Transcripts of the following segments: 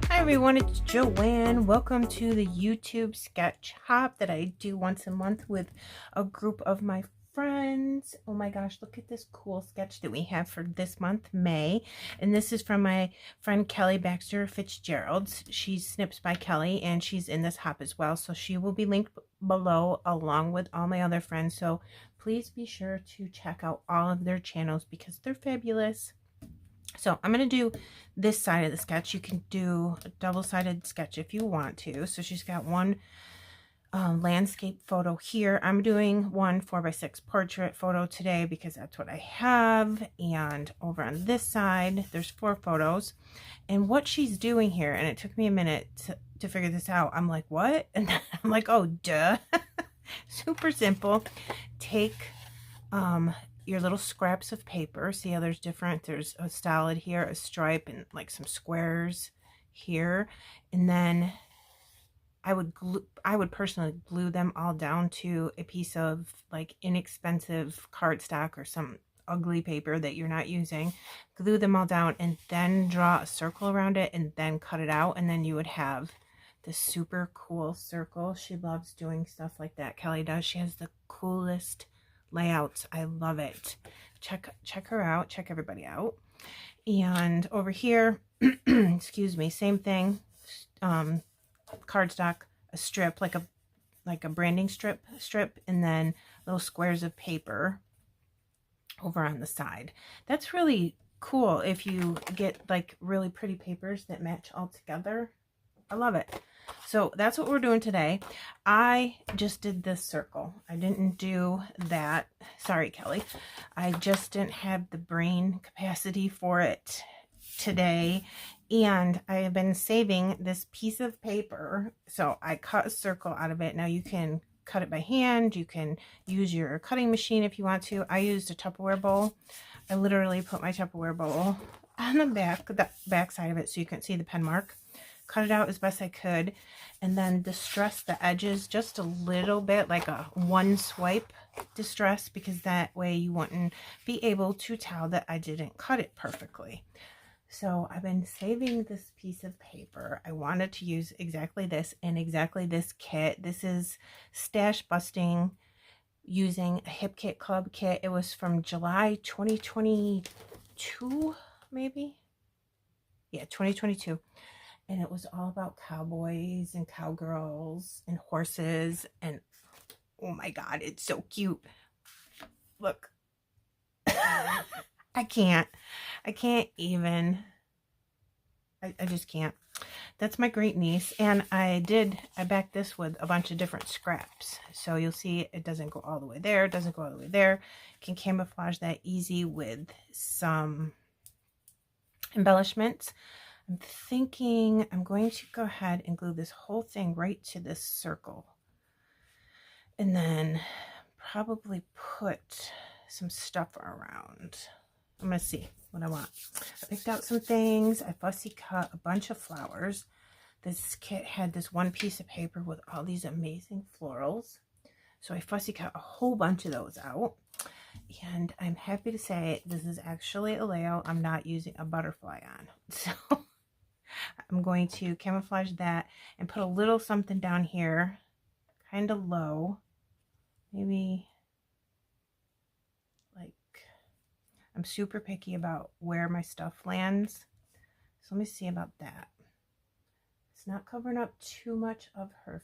Hi everyone, it's Joanne. Welcome to the YouTube sketch hop that I do once a month with a group of my friends. Oh my gosh, look at this cool sketch that we have for this month, May. And this is from my friend Kelly Baxter Fitzgerald's. She's Snips by Kelly, and she's in this hop as well. So she will be linked below along with all my other friends. So please be sure to check out all of their channels because they're fabulous. So I'm going to do this side of the sketch. You can do a double-sided sketch if you want to. So she's got one landscape photo here. I'm doing one 4x6 portrait photo today because that's what I have. And over on this side, there's 4 photos. And what she's doing here, and it took me a minute to figure this out. I'm like, what? And I'm like, oh, duh. Super simple. Take your little scraps of paper. See how there's different, there's a solid here, a stripe, and like some squares here. And then I would personally glue them all down to a piece of like inexpensive cardstock or some ugly paper that you're not using. Glue them all down and then draw a circle around it and then cut it out, and then you would have this super cool circle. She loves doing stuff like that. Kelly does. She has the coolest layouts. I love it. Check her out. Check everybody out. And over here, excuse me, same thing. Cardstock, a strip, like a branding strip, and then little squares of paper over on the side. That's really cool if you get like really pretty papers that match all together. I love it. So that's what we're doing today. I just did this circle. I didn't do that. Sorry, Kelly. I just didn't have the brain capacity for it today. And I have been saving this piece of paper. So I cut a circle out of it. Now you can cut it by hand. You can use your cutting machine if you want to. I used a Tupperware bowl. I literally put my Tupperware bowl on the back side of it so you can see the pen mark. Cut it out as best I could, and then distress the edges just a little bit, like a one swipe distress, because that way you wouldn't be able to tell that I didn't cut it perfectly. So I've been saving this piece of paper. I wanted to use exactly this in exactly this kit. This is Stash Busting using a Hip Kit Club kit. It was from July 2022, maybe? Yeah, 2022. And it was all about cowboys and cowgirls and horses. And oh my God, it's so cute. Look. I can't even. I just can't. That's my great niece. And I backed this with a bunch of different scraps. So you'll see it doesn't go all the way there. It doesn't go all the way there. Can camouflage that easy with some embellishments. I'm thinking I'm going to go ahead and glue this whole thing right to this circle. And then probably put some stuff around. I'm going to see what I want. I picked out some things. I fussy cut a bunch of flowers. This kit had this one piece of paper with all these amazing florals. So I fussy cut a whole bunch of those out. And I'm happy to say this is actually a layout I'm not using a butterfly on. So I'm going to camouflage that and put a little something down here, kind of low. Maybe like, I'm super picky about where my stuff lands. So let me see about that. It's not covering up too much of her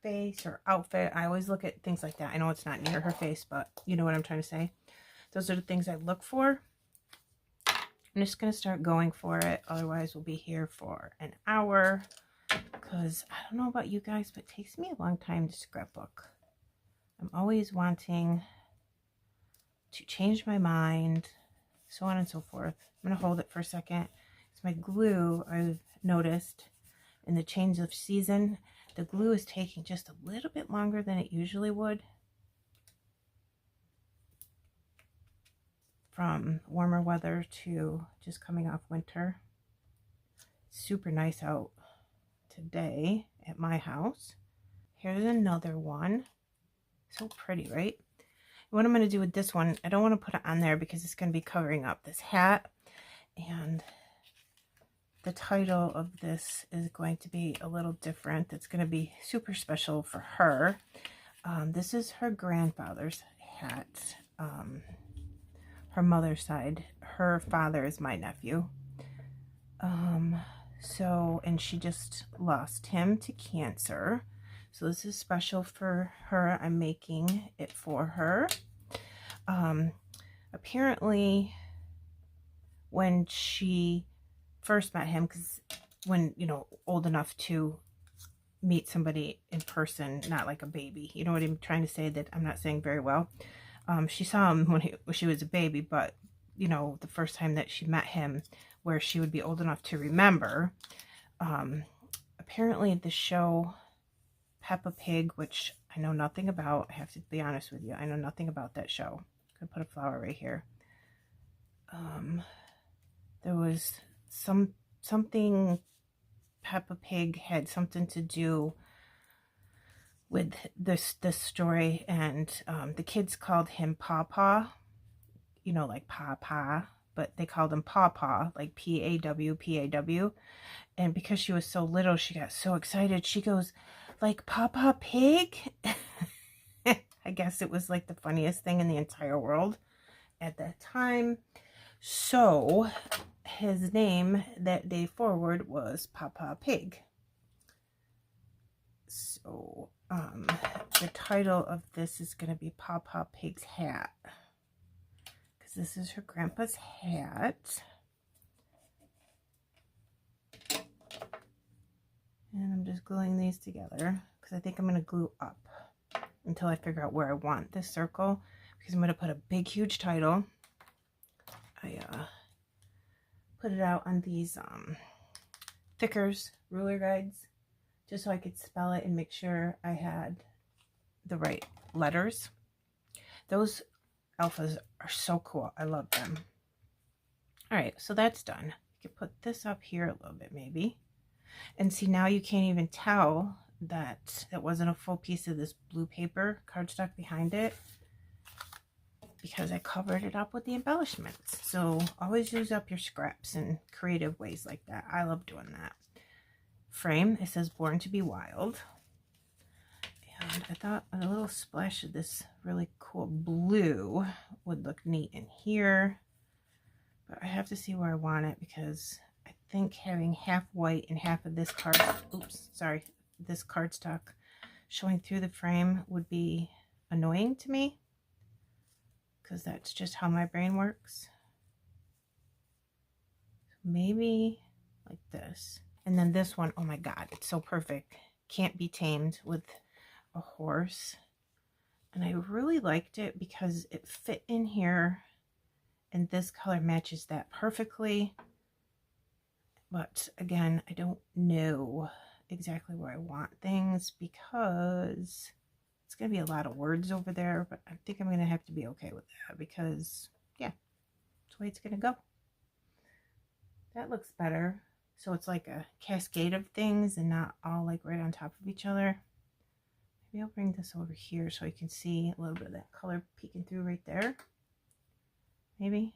face or outfit. I always look at things like that. I know it's not near her face, but you know what I'm trying to say. Those are the things I look for. I'm just going to start going for it. Otherwise, we'll be here for an hour. Because I don't know about you guys, but it takes me a long time to scrapbook. I'm always wanting to change my mind, so on and so forth. I'm going to hold it for a second. It's my glue, I've noticed, in the change of season, the glue is taking just a little bit longer than it usually would. From warmer weather to just coming off winter. super nice out today at my house. Here's another one. So pretty, right? What I'm going to do with this one, I don't want to put it on there because it's going to be covering up this hat. And the title of this is going to be a little different. It's going to be super special for her. This is her grandfather's hat. Her mother's side. Her father is my nephew. And she just lost him to cancer. So this is special for her. I'm making it for her. Apparently, when she first met him, because when, you know, old enough to meet somebody in person, not like a baby. You know what I'm trying to say? That I'm not saying very well. She saw him when she was a baby, but, you know, the first time that she met him, where she would be old enough to remember, apparently the show Peppa Pig, which I know nothing about, I have to be honest with you, I know nothing about that show. I'm gonna put a flower right here. There was something, Peppa Pig had something to do with this story, and the kids called him Pawpaw, you know, like Pawpaw, but they called him Pawpaw, like P-A-W, P-A-W. And because she was so little, she got so excited. She goes, like Pawpaw Pig? I guess it was like the funniest thing in the entire world at that time. So his name that day forward was Pawpaw Pig. So the title of this is going to be Pawpaw Pig's Hat, because this is her grandpa's hat. And I'm just gluing these together because I think I'm going to glue up until I figure out where I want this circle, because I'm going to put a big huge title. I put it out on these thickers ruler guides just so I could spell it and make sure I had the right letters. Those alphas are so cool. I love them. All right, so that's done. You can put this up here a little bit maybe. And see, now you can't even tell that it wasn't a full piece of this blue paper cardstock behind it, because I covered it up with the embellishments. So always use up your scraps in creative ways like that. I love doing that. Frame, it says Born to be Wild. And I thought a little splash of this really cool blue would look neat in here. But I have to see where I want it, because I think having half white and half of this this cardstock showing through the frame would be annoying to me, because that's just how my brain works. Maybe like this. And then this one, oh my God, it's so perfect. Can't be tamed with a horse. And I really liked it because it fit in here, and this color matches that perfectly. But again, I don't know exactly where I want things, because it's going to be a lot of words over there, but I think I'm going to have to be okay with that, because yeah, that's the way it's going to go. That looks better. So it's like a cascade of things and not all like right on top of each other. Maybe I'll bring this over here so you can see a little bit of that color peeking through right there. Maybe.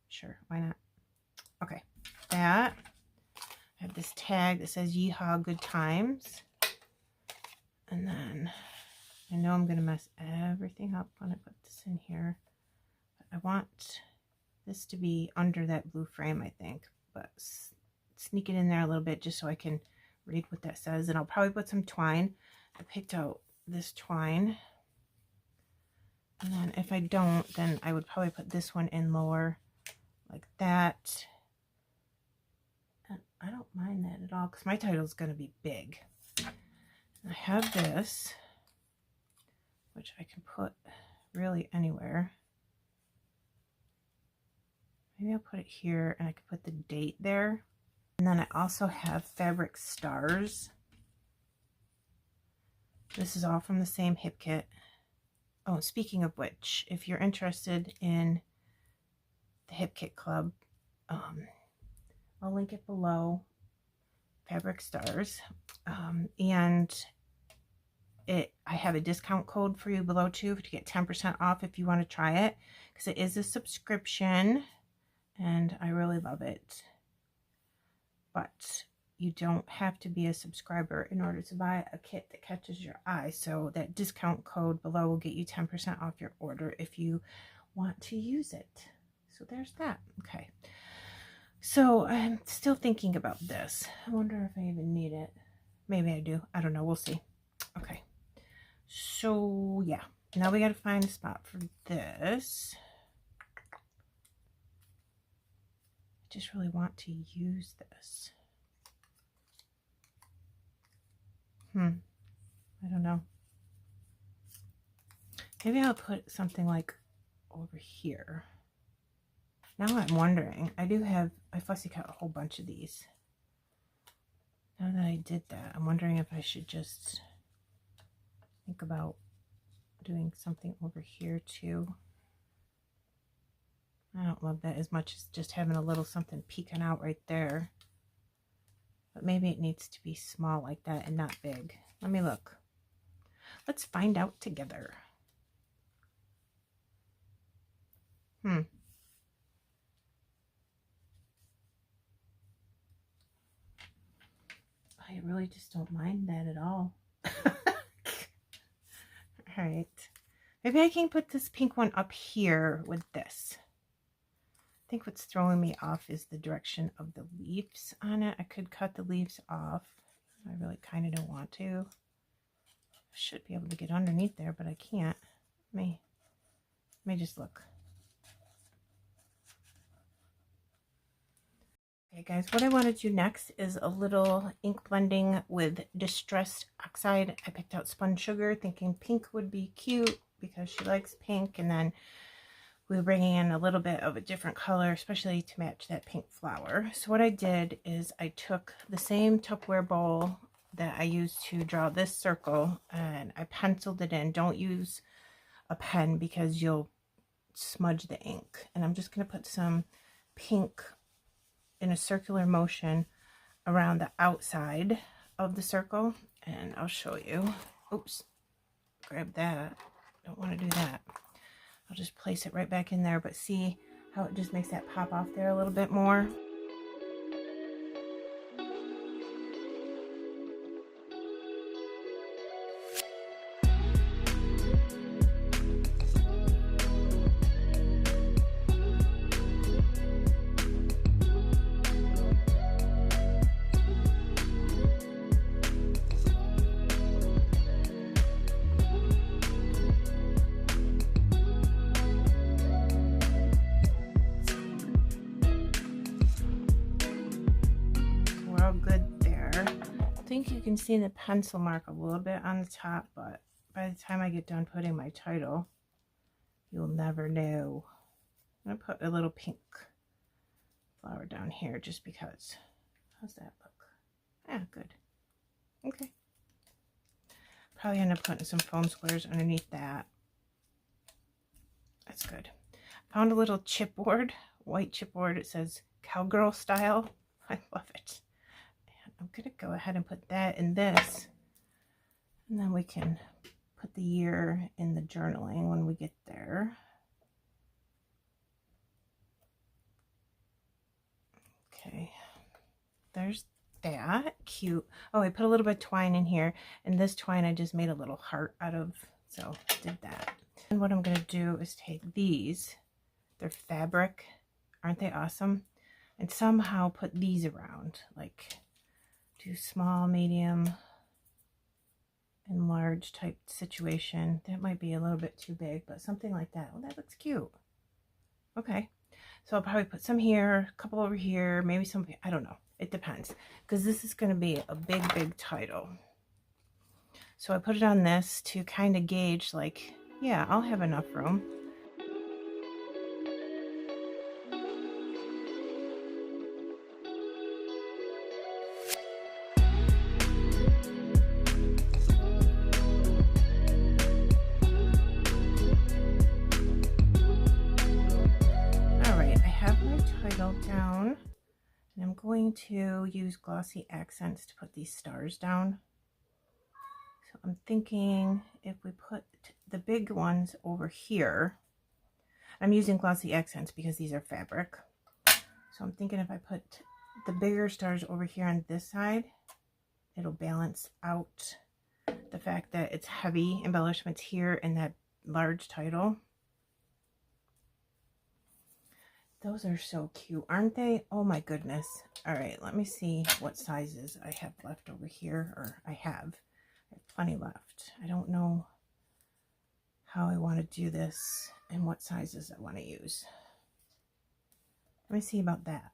Sure, why not? Okay, that. I have this tag that says Yeehaw Good Times. And then I know I'm going to mess everything up when I put this in here. But I want this to be under that blue frame, I think. But sneak it in there a little bit just so I can read what that says. And I'll probably put some twine. I picked out this twine. And then if I don't, then I would probably put this one in lower like that. And I don't mind that at all, because my title is going to be big. I have this, which I can put really anywhere. Maybe I'll put it here, and I could put the date there. And then I also have fabric stars. This is all from the same hip kit. Oh, speaking of which, if you're interested in the Hip Kit Club, I'll link it below. Fabric Stars. And I have a discount code for you below too to get 10% off if you want to try it, because it is a subscription and I really love it. But you don't have to be a subscriber in order to buy a kit that catches your eye. So that discount code below will get you 10% off your order if you want to use it. So there's that. Okay. So I'm still thinking about this. I wonder if I even need it. Maybe I do. I don't know. We'll see. Okay. So yeah, now we got to find a spot for this. I just really want to use this. I don't know. Maybe I'll put something like over here. Now I'm wondering, I fussy cut a whole bunch of these. Now that I did that, I'm wondering if I should just think about doing something over here too. I don't love that as much as just having a little something peeking out right there. But maybe it needs to be small like that and not big. Let me look. Let's find out together. I really just don't mind that at all. All right, maybe I can put this pink one up here with this. I think what's throwing me off is the direction of the leaves on it. I could cut the leaves off. I really kind of don't want to. I should be able to get underneath there, but I can't. Let me just look. Okay guys, what I want to do next is a little ink blending with Distressed Oxide. I picked out Spun Sugar thinking pink would be cute because she likes pink, and then we were bringing in a little bit of a different color, especially to match that pink flower. So what I did is I took the same Tupperware bowl that I used to draw this circle and I penciled it in. Don't use a pen because you'll smudge the ink. And I'm just going to put some pink in a circular motion around the outside of the circle, and I'll show you. Oops, grab that. Don't want to do that. I'll just place it right back in there, but see how it just makes that pop off there a little bit more. I think you can see the pencil mark a little bit on the top, but by the time I get done putting my title, you'll never know. I'm going to put a little pink flower down here just because. How's that look? Yeah, good. Okay. Probably end up putting some foam squares underneath that. That's good. Found a little chipboard, white chipboard. It says Cowgirl Style. I love it. I'm going to go ahead and put that in this, and then we can put the year in the journaling when we get there. Okay, there's that. Cute. Oh, I put a little bit of twine in here, and this twine I just made a little heart out of, so did that. And what I'm going to do is take these, they're fabric, aren't they awesome, and somehow put these around, like do small, medium, and large type situation. That might be a little bit too big, but something like that. Oh, that looks cute. Okay, so I'll probably put some here, a couple over here, maybe some, I don't know. It depends, because this is going to be a big title. So I put it on this to kind of gauge, like, yeah, I'll have enough room. going to use glossy accents to put these stars down. So I'm thinking if we put the big ones over here, I'm using glossy accents because these are fabric. So I'm thinking if I put the bigger stars over here on this side, it'll balance out the fact that it's heavy embellishments here and that large title. Those are so cute, aren't they? Oh my goodness. All right, let me see what sizes I have left over here, or I have plenty left. I don't know how I want to do this and what sizes I want to use. Let me see about that.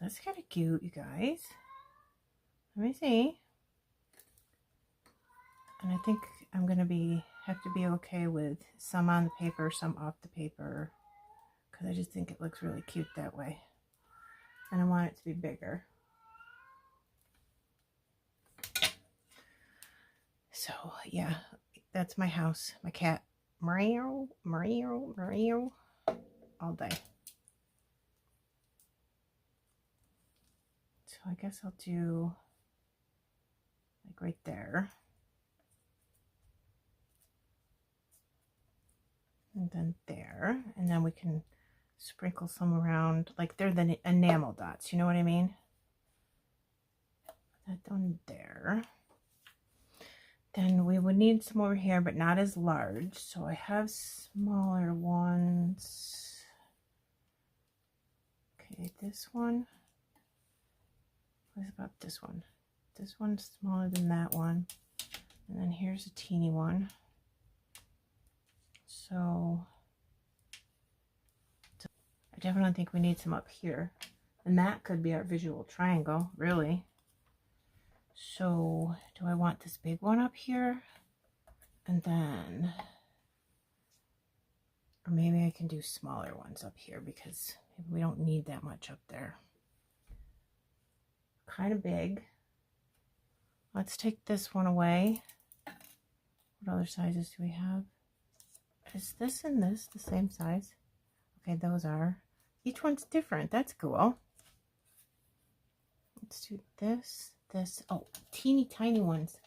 That's kind of cute, you guys. Let me see. And I think I'm going to have to be okay with some on the paper, some off the paper, because I just think it looks really cute that way. And I want it to be bigger. So yeah, that's my house. My cat, meow, meow, meow, all day. So I guess I'll do like right there. And then there. And then we can sprinkle some around, like they're the enamel dots, you know what I mean? Put that down there. Then we would need some over here, but not as large. So I have smaller ones. Okay, this one. What about this one? This one's smaller than that one. And then here's a teeny one. So I definitely think we need some up here. And that could be our visual triangle, really. So do I want this big one up here? And then, or maybe I can do smaller ones up here because we don't need that much up there. Kind of big. Let's take this one away. What other sizes do we have? Is this and this the same size? Okay, those are. Each one's different. That's cool. Let's do this, this. Oh, teeny tiny ones.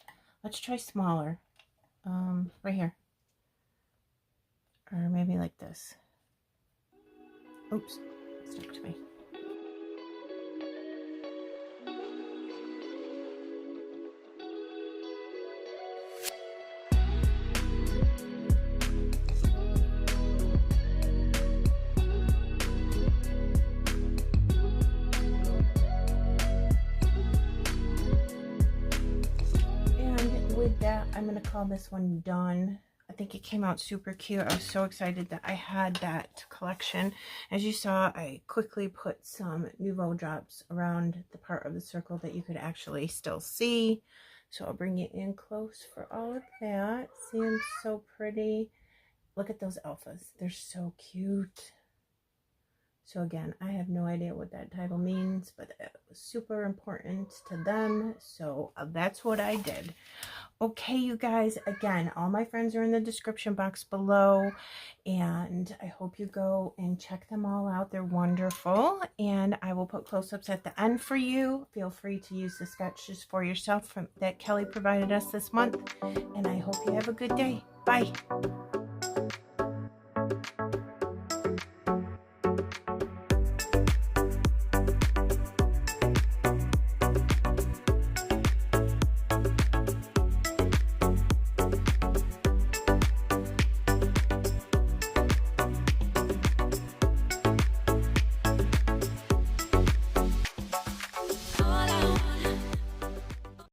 Let's try smaller. Right here. Or maybe like this. Oops, stuck to me. That I'm going to call this one done. I think it came out super cute. I was so excited that I had that collection. As you saw, I quickly put some Nouveau drops around the part of the circle that you could actually still see. So I'll bring it in close for all of that. See them so pretty. Look at those alphas. They're so cute. So again, I have no idea what that title means, but it was super important to them. So that's what I did. Okay, you guys, again, all my friends are in the description box below, and I hope you go and check them all out. They're wonderful, and I will put close-ups at the end for you. Feel free to use the sketches for yourself that Kelly provided us this month, and I hope you have a good day. Bye.